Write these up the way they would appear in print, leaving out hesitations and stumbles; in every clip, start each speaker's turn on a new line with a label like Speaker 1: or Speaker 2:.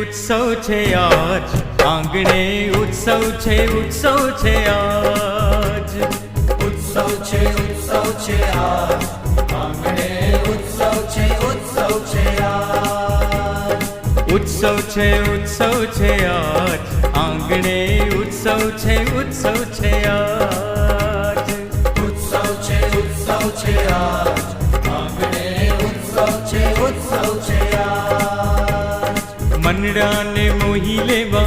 Speaker 1: उत्सव छे आज आंगणे उत्सव छे आज
Speaker 2: उत्सव छे आज आंगणे उत्सव छे आज
Speaker 1: उत्सव छे आज आंगणे उत्सव छे आज
Speaker 2: उत्सव छे आज आंगणे उत्सव छे आज
Speaker 1: मनड़ा ने मोही लेवा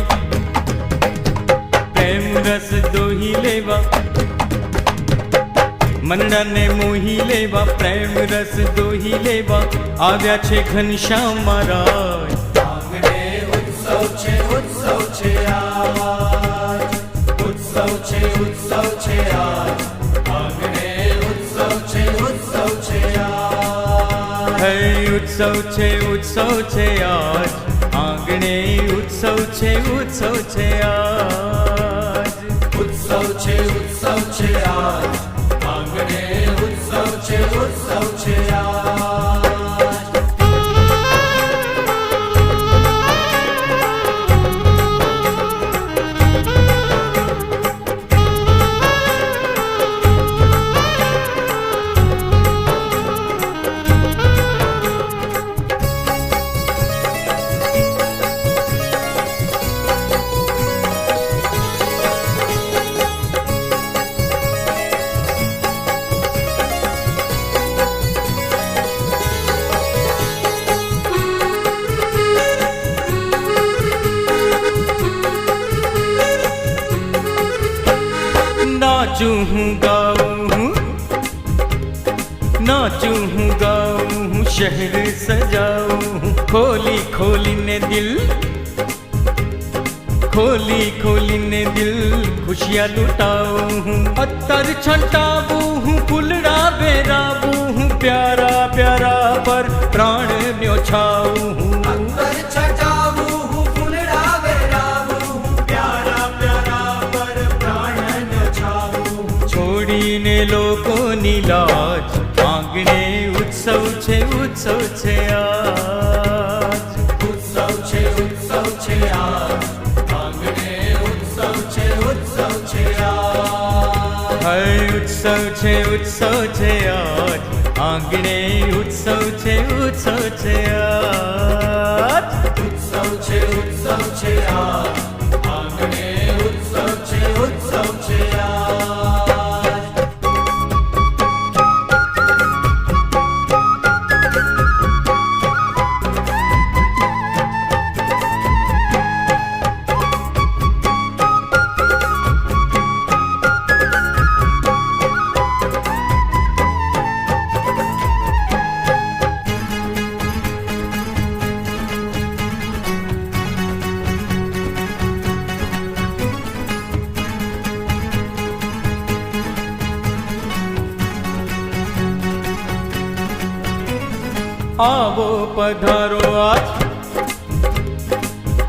Speaker 1: प्रेम रस दोही लेवा मनड़ा ने मोही लेवा प्रेम रस दोही लेवा आव्या छे घनश्याम महाराज
Speaker 2: आंगणे उत्सव छे आज उत्सव छे आज आंगणे उत्सव छे आज
Speaker 1: है उत्सव छे आज आंगणे उत्सव छे आज
Speaker 2: उत्सव छे आज आंगणे उत्सव छे आज
Speaker 1: नाचूं हूँ गाऊं हूँ शहर सजाऊं हूँ खोली खोली ने दिल खुशियाँ लुटाऊं हूँ अत्तर छंटाऊं हूँ फुलड़ा बेराबू हूँ प्यारा प्यारा पर प्राण न्योछाऊं हूँ छोड़ीने लोकोनी लाज आंगणे उत्सव छे आज
Speaker 2: उत्सव छे आज आंगणे उत्सव छे आज
Speaker 1: है उत्सव छे आज आंगणे उत्सव छे आज
Speaker 2: उत्सव छे आज आंगणे उत्सव छे आज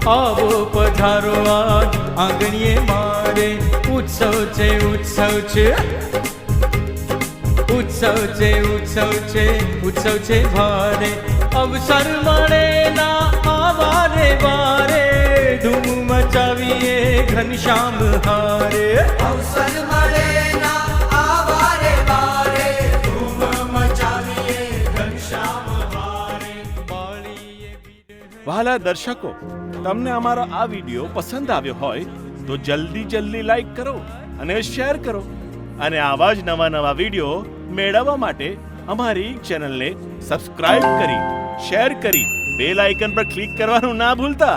Speaker 1: आवो पधारो आज आंगणिये मारे उत्सव छे भारे अवसर मळे ना आवारे वारे धूम मचावीए घनश्याम हारे
Speaker 2: अवसर मळे ना आवारे वारे धूम मचावीए घनश्याम
Speaker 3: વહાલા દર્શકો, તમને અમારો આ વિડીયો પસંદ આવ્યો હોય તો જલ્દી લાઈક કરો અને શેર કરો અને આવા જ નવા વિડીયો મેળવવા માટે અમારી ચેનલને સબસ્ક્રાઇબ કરી શેર કરી બેલ આઇકન પર ક્લિક કરવાનું ના ભૂલતા।